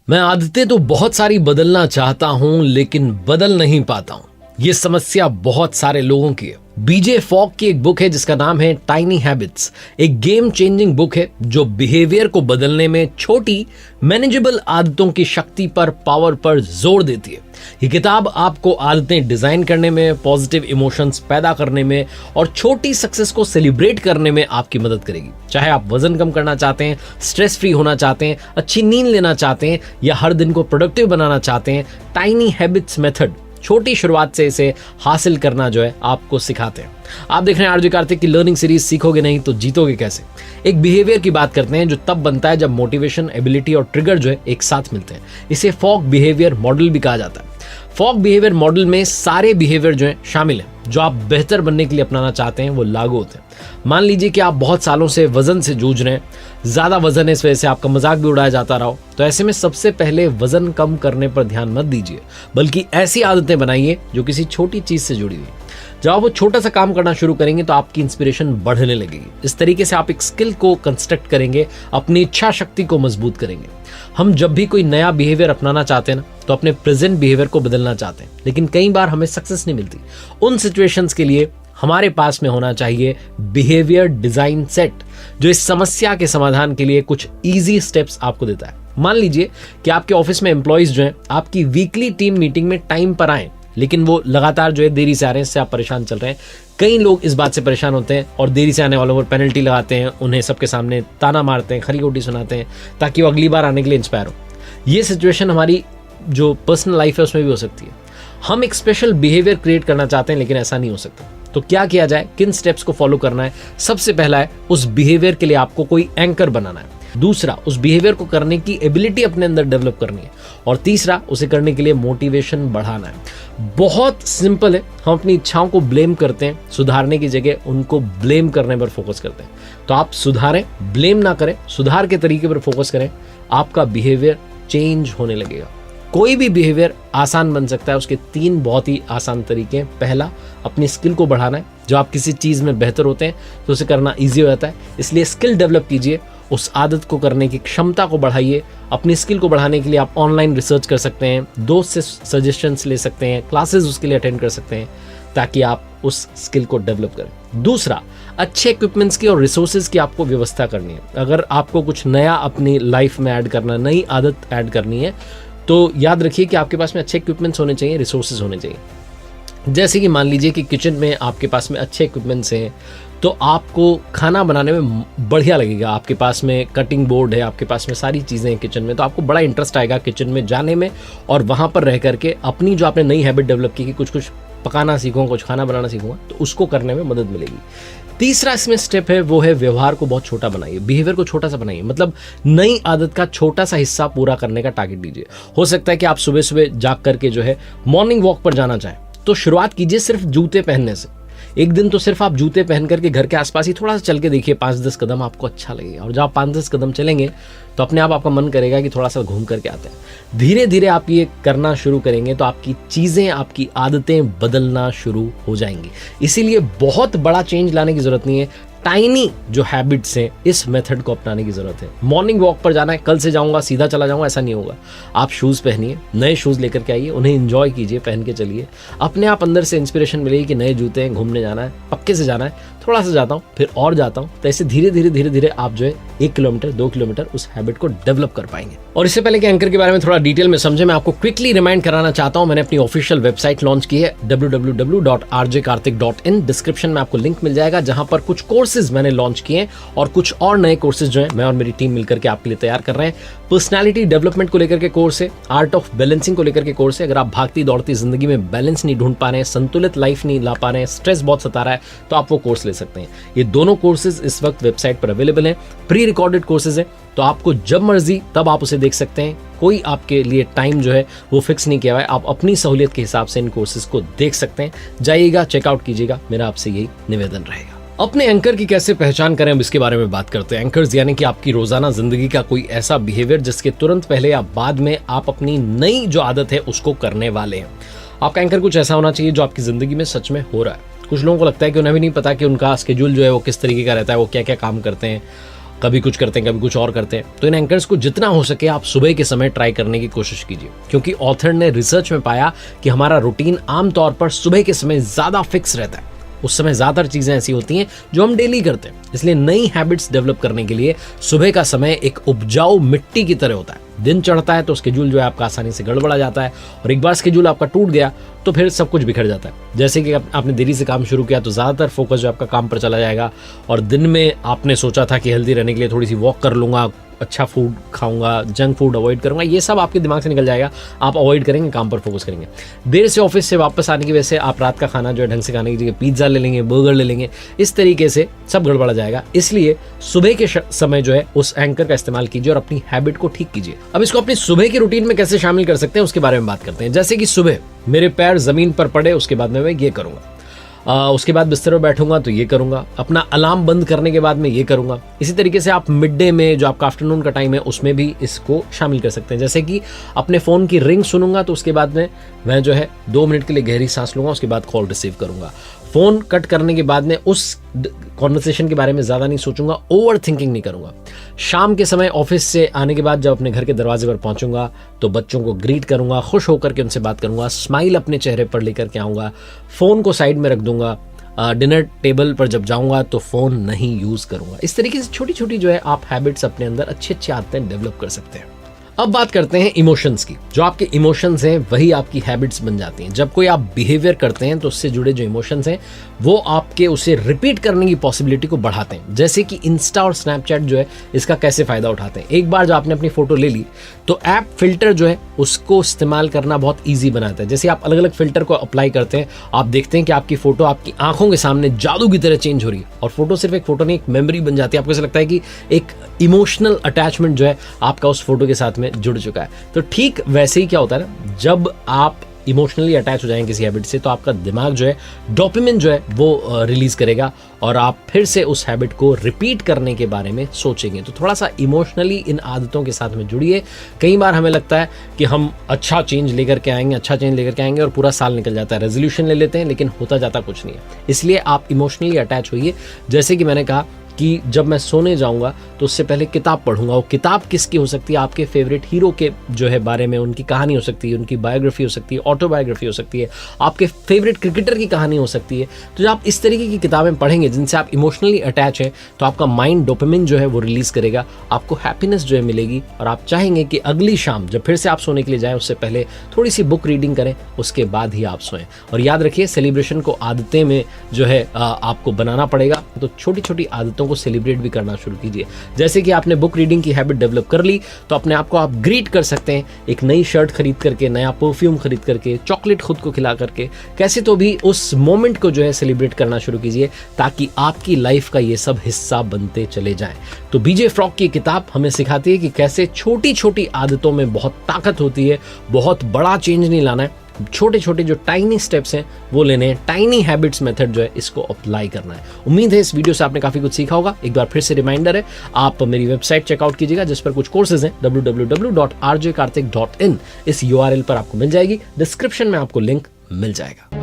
मैं आदतें तो बहुत सारी बदलना चाहता हूं लेकिन बदल नहीं पाता हूं। ये समस्या बहुत सारे लोगों की है। बीजे फॉग की एक बुक है जिसका नाम है टाइनी हैबिट्स। एक गेम चेंजिंग बुक है जो बिहेवियर को बदलने में छोटी मैनेजेबल आदतों की शक्ति पर, पावर पर जोर देती है। ये किताब आपको आदतें डिजाइन करने में, पॉजिटिव इमोशंस पैदा करने में और छोटी सक्सेस को सेलिब्रेट करने में आपकी मदद करेगी। चाहे आप वजन कम करना चाहते हैं, स्ट्रेस फ्री होना चाहते हैं, अच्छी नींद लेना चाहते हैं या हर दिन को प्रोडक्टिव बनाना चाहते हैं, टाइनी हैबिट्स मेथड छोटी शुरुआत से इसे हासिल करना जो है आपको सिखाते हैं। आप देख रहे हैं आरजे कार्तिक की लर्निंग सीरीज सीखोगे नहीं तो जीतोगे कैसे। एक बिहेवियर की बात करते हैं जो तब बनता है जब मोटिवेशन, एबिलिटी और ट्रिगर जो है एक साथ मिलते हैं। इसे फॉग बिहेवियर मॉडल भी कहा जाता है। फॉग बिहेवियर मॉडल में सारे बिहेवियर जो है शामिल हैं जो आप बेहतर बनने के लिए अपनाना चाहते हैं, वो लागू होते हैं। मान लीजिए कि आप बहुत सालों से वजन से जूझ रहे हैं, ज्यादा वजन है, इस वजह से आपका मजाक भी उड़ाया जाता रहा हो, तो ऐसे में सबसे पहले वजन कम करने पर ध्यान मत दीजिए, बल्कि ऐसी आदतें बनाइए जो किसी छोटी चीज से जुड़ी हुई। जब आप वो छोटा सा काम करना शुरू करेंगे तो आपकी इंस्पिरेशन बढ़ने लगेगी। इस तरीके से आप एक स्किल को कंस्ट्रक्ट करेंगे, अपनी इच्छा शक्ति को मजबूत करेंगे। हम जब भी कोई नया बिहेवियर अपनाना चाहते हैं ना, तो अपने प्रेजेंट बिहेवियर को बदलना चाहते हैं, लेकिन कई बार हमें सक्सेस नहीं मिलती। उन सिचुएशंस के लिए हमारे पास में होना चाहिए बिहेवियर डिजाइन सेट, जो इस समस्या के समाधान के लिए कुछ इजी स्टेप्स आपको देता है। मान लीजिए कि आपके ऑफिस में एम्प्लॉइज जो हैं आपकी वीकली टीम मीटिंग में टाइम पर आए, लेकिन वो लगातार जो है देरी से आ रहे हैं, इससे आप परेशान चल रहे हैं। कई लोग इस बात से परेशान होते हैं और देरी से आने वालों पर पेनल्टी लगाते हैं, उन्हें सबके सामने ताना मारते हैं, खरी खोटी सुनाते हैं ताकि वो अगली बार आने के लिए इंस्पायर हो। ये सिचुएशन हमारी जो पर्सनल लाइफ है उसमें भी हो सकती है। हम एक स्पेशल बिहेवियर क्रिएट करना चाहते हैं लेकिन ऐसा नहीं हो सकता। तो क्या किया जाए, किन स्टेप्स को फॉलो करना है? सबसे पहला है उस बिहेवियर के लिए आपको कोई एंकर बनाना है। दूसरा, उस बिहेवियर को करने की एबिलिटी अपने अंदर डेवलप करनी है। और तीसरा, उसे करने के लिए मोटिवेशन बढ़ाना है। बहुत सिंपल है। हम अपनी इच्छाओं को ब्लेम करते हैं, सुधारने की जगह उनको ब्लेम करने पर फोकस करते हैं। तो आप सुधारें, ब्लेम ना करें, सुधार के तरीके पर फोकस करें, आपका बिहेवियर चेंज होने लगेगा। कोई भी बिहेवियर आसान बन सकता है, उसके 3 बहुत ही आसान तरीके हैं। पहला, अपनी स्किल को बढ़ाना है। जो आप किसी चीज में बेहतर होते हैं तो उसे करना इजी हो जाता है, इसलिए स्किल डेवलप कीजिए, उस आदत को करने की क्षमता को बढ़ाइए। अपनी स्किल को बढ़ाने के लिए आप ऑनलाइन रिसर्च कर सकते हैं, दोस्त से सजेशंस ले सकते हैं, क्लासेस उसके लिए अटेंड कर सकते हैं ताकि आप उस स्किल को डेवलप करें। दूसरा, अच्छे इक्विपमेंट्स की और रिसोर्सेज की आपको व्यवस्था करनी है। अगर आपको कुछ नया अपनी लाइफ में ऐड करना, नई आदत ऐड करनी है, तो याद रखिए कि आपके पास में अच्छे इक्विपमेंट्स होने चाहिए, रिसोर्सेज होने चाहिए। जैसे कि मान लीजिए कि किचन में आपके पास में अच्छे इक्विपमेंट्स हैं तो आपको खाना बनाने में बढ़िया लगेगा। आपके पास में कटिंग बोर्ड है, आपके पास में सारी चीज़ें हैं किचन में, तो आपको बड़ा इंटरेस्ट आएगा किचन में जाने में और वहाँ पर रह करके अपनी जो आपने नई हैबिट डेवलप की कि कुछ पकाना सीखूंगा, कुछ खाना बनाना सीखूंगा, तो उसको करने में मदद मिलेगी। तीसरा इसमें स्टेप है वो है व्यवहार को बहुत छोटा बनाइए, बिहेवियर को छोटा सा बनाइए। मतलब नई आदत का छोटा सा हिस्सा पूरा करने का टारगेट दीजिए। हो सकता है कि आप सुबह सुबह जाग करके जो है मॉर्निंग वॉक पर जाना चाहें, तो शुरुआत कीजिए सिर्फ जूते पहनने से। एक दिन तो सिर्फ आप जूते पहन करके घर के आसपास ही थोड़ा सा चल के देखिए, 5-10 कदम, आपको अच्छा लगेगा। और जब आप 5-10 कदम चलेंगे तो अपने आप आपका मन करेगा कि थोड़ा सा घूम करके आते हैं। धीरे धीरे आप ये करना शुरू करेंगे तो आपकी चीज़ें, आपकी आदतें बदलना शुरू हो जाएंगी। इसीलिए बहुत बड़ा चेंज लाने की जरूरत नहीं है, टाइनी जो हैबिट्स हैं इस मेथड को अपनाने की जरूरत है। मॉर्निंग वॉक पर जाना है, कल से जाऊंगा सीधा चला जाऊंगा, ऐसा नहीं होगा। आप शूज़ पहनिए, नए शूज़ लेकर के आइए, उन्हें एंजॉय कीजिए, पहन के चलिए। अपने आप अंदर से इंस्पिरेशन मिलेगी कि नए जूते हैं, घूमने जाना है, पक्के से जाना है, थोड़ा सा जाता हूँ फिर और जाता हूँ। तो ऐसे धीरे धीरे आप जो है 1 किलोमीटर 2 किलोमीटर उस हैबिट को डेवलप कर पाएंगे। और इससे पहले कि एंकर के बारे में थोड़ा डिटेल में समझे, मैं आपको क्विकली रिमाइंड कराना चाहता हूँ, मैंने अपनी ऑफिशियल वेबसाइट लॉन्च की है www.rjkarthik.in। डिस्क्रिप्शन में आपको लिंक मिल जाएगा जहां पर कुछ कोर्सेज मैंने लॉन्च किए हैं और कुछ और नए कोर्सेज जो है मैं और मेरी टीम मिलकर के आपके लिए तैयार कर रहे हैं। पर्सनालिटी डेवलपमेंट को लेकर के कोर्स है, आर्ट ऑफ बैलेंसिंग को लेकर के कोर्स है। अगर आप भागती दौड़ती जिंदगी में बैलेंस नहीं ढूंढ पा रहे हैं, संतुलित लाइफ नहीं ला पा रहे हैं, स्ट्रेस बहुत सता रहा है, तो आप वो कोर्स ले सकते हैं। ये दोनों कोर्सेज इस वक्त वेबसाइट पर अवेलेबल हैं, प्री रिकॉर्डेड कोर्सेज हैं, तो आपको जब मर्जी तब आप उसे देख सकते हैं। कोई आपके लिए टाइम जो है वो फिक्स नहीं किया हुआ है, आप अपनी सहूलियत के हिसाब से इन कोर्सेज को देख सकते हैं। जाइएगा, चेकआउट कीजिएगा, मेरा आपसे यही निवेदन रहेगा। अपने एंकर की कैसे पहचान करें, अब इसके बारे में बात करते हैं। एंकर्स यानी कि आपकी रोजाना जिंदगी का कोई ऐसा बिहेवियर जिसके तुरंत पहले या बाद में आप अपनी नई जो आदत है उसको करने वाले हैं। आपका एंकर कुछ ऐसा होना चाहिए जो आपकी जिंदगी में सच में हो रहा है। कुछ लोगों को लगता है कि उन्हें भी नहीं पता कि उनका स्केड्यूल जो है वो किस तरीके का रहता है, वो क्या क्या काम करते हैं। कभी कुछ करते हैं, कभी कुछ और करते हैं। तो इन एंकर्स को जितना हो सके आप सुबह के समय ट्राई करने की कोशिश कीजिए, क्योंकि ऑथर ने रिसर्च में पाया कि हमारा रूटीन आमतौर पर सुबह के समय ज्यादा फिक्स रहता है। उस समय ज्यादातर चीजें ऐसी होती हैं जो हम डेली करते हैं। इसलिए नई हैबिट्स डेवलप करने के लिए सुबह का समय एक उपजाऊ मिट्टी की तरह होता है। दिन चढ़ता है तो स्केड्यूल जो है आपका आसानी से गड़बड़ा जाता है, और एक बार स्केड्यूल आपका टूट गया तो फिर सब कुछ बिखर जाता है। जैसे कि आपने देरी से काम शुरू किया तो ज़्यादातर फोकस जो आपका काम पर चला जाएगा, और दिन में आपने सोचा था कि हेल्दी रहने के लिए थोड़ी सी वॉक कर लूँगा, अच्छा फूड खाऊंगा, जंक फूड अवॉइड करूंगा, ये सब आपके दिमाग से निकल जाएगा। आप अवॉइड करेंगे, काम पर फोकस करेंगे। देर से ऑफिस से वापस आने की वजह से आप रात का खाना जो है ढंग से खाने की जगह पिज्ज़ा ले लेंगे, बर्गर ले लेंगे, इस तरीके से सब गड़बड़ा जाएगा। इसलिए सुबह के समय जो है उस एंकर का इस्तेमाल कीजिए और अपनी हैबिट को ठीक कीजिए। अब इसको अपनी सुबह की रूटीन में कैसे शामिल कर सकते हैं उसके बारे में बात करते हैं। जैसे कि सुबह मेरे पैर जमीन पर पड़े, उसके बाद में मैं ये करूंगा, उसके बाद बिस्तर पर बैठूंगा तो ये करूंगा, अपना अलार्म बंद करने के बाद में ये करूंगा। इसी तरीके से आप मिड डे में जो आपका आफ्टरनून का टाइम है उसमें भी इसको शामिल कर सकते हैं। जैसे कि अपने फ़ोन की रिंग सुनूंगा तो उसके बाद में मैं जो है 2 मिनट के लिए गहरी सांस लूंगा, उसके बाद कॉल रिसीव करूंगा। फ़ोन कट करने के बाद में उस कॉन्वर्सेशन के बारे में ज़्यादा नहीं सोचूंगा, ओवर थिंकिंग नहीं करूंगा। शाम के समय ऑफिस से आने के बाद जब अपने घर के दरवाजे पर पहुंचूंगा तो बच्चों को ग्रीट करूंगा, खुश होकर के उनसे बात करूंगा, स्माइल अपने चेहरे पर लेकर के आऊँगा, फ़ोन को साइड में रख दूंगा, डिनर टेबल पर जब जाऊंगा तो फ़ोन नहीं यूज़ करूंगा। इस तरीके से छोटी छोटी जो है आप हैबिट्स अपने अंदर अच्छी अच्छी आदतें डेवलप कर सकते हैं। अब बात करते हैं इमोशंस की। जो आपके इमोशंस हैं वही आपकी हैबिट्स बन जाती हैं। जब कोई आप बिहेवियर करते हैं तो उससे जुड़े जो इमोशंस हैं वो आपके उसे रिपीट करने की पॉसिबिलिटी को बढ़ाते हैं। जैसे कि इंस्टा और स्नैपचैट जो है इसका कैसे फ़ायदा उठाते हैं। एक बार जो आपने अपनी फ़ोटो ले ली तो ऐप फिल्टर जो है उसको इस्तेमाल करना बहुत ईजी बनाता है। जैसे आप अलग अलग फिल्टर को अप्लाई करते हैं, आप देखते हैं कि आपकी फ़ोटो आपकी आंखों के सामने जादू की तरह चेंज हो रही है, और फोटो सिर्फ एक फ़ोटो नहीं, एक मेमोरी बन जाती है। आपको ऐसा लगता है कि एक इमोशनल अटैचमेंट जो है आपका उस फोटो के साथ में जुड़ चुका है। तो ठीक वैसे ही क्या होता है ना, जब आप इमोशनली अटैच हो जाएंगे किसी हैबिट से तो आपका दिमाग जो है डोपामिन जो है वो रिलीज करेगा, और आप फिर से उस हैबिट को रिपीट करने के बारे में सोचेंगे। तो थोड़ा सा इमोशनली इन आदतों के साथ में जुड़िए। कई बार हमें लगता है कि हम अच्छा चेंज लेकर के आएंगे और पूरा साल निकल जाता है। रेजोल्यूशन ले लेते हैं लेकिन होता जाता कुछ नहीं है। इसलिए आप इमोशनली अटैच होइए। जैसे कि मैंने कहा कि जब मैं सोने जाऊंगा तो उससे पहले किताब पढ़ूंगा। वो किताब किसकी हो सकती है, आपके फेवरेट हीरो के जो है बारे में उनकी कहानी हो सकती है, उनकी बायोग्राफी हो सकती है, ऑटोबायोग्राफी हो सकती है, आपके फेवरेट क्रिकेटर की कहानी हो सकती है। तो जब आप इस तरीके की किताबें पढ़ेंगे जिनसे आप इमोशनली अटैच हैं तो आपका माइंड डोपामिन जो है वो रिलीज करेगा, आपको हैप्पीनेस जो है मिलेगी, और आप चाहेंगे कि अगली शाम जब फिर से आप सोने के लिए जाएं उससे पहले थोड़ी सी बुक रीडिंग करें, उसके बाद ही आप सोएं। और याद रखिए सेलिब्रेशन को आदतें में जो है आपको बनाना पड़ेगा। तो छोटी छोटी आदतों को सेलिब्रेट भी करना शुरू कीजिए। जैसे कि आपने बुक रीडिंग की हैबिट डेवलप कर ली तो अपने आप को आप ग्रीट कर सकते हैं एक नई शर्ट खरीद करके, नया परफ्यूम खरीद करके, चॉकलेट खुद को खिला करके। कैसे तो भी उस मोमेंट को जो है सेलिब्रेट करना शुरू कीजिए ताकि आपकी लाइफ का ये सब हिस्सा बनते चले जाएं। तो बीजे फ्रॉग की किताब हमें सिखाती है कि कैसे छोटी छोटी आदतों में बहुत ताकत होती है। बहुत बड़ा चेंज नहीं लाना है, छोटे छोटे जो टाइनी स्टेप्स हैं वो लेने हैं। टाइनी हैबिट्स मेथड जो है इसको अप्लाई करना है। उम्मीद है इस वीडियो से आपने काफी कुछ सीखा होगा। एक बार फिर से रिमाइंडर है, आप मेरी वेबसाइट चेकआउट कीजिएगा जिस पर कुछ कोर्सेज हैं www.rjkarthik.in। इस URL पर आपको मिल जाएगी, डिस्क्रिप्शन में आपको लिंक मिल जाएगा।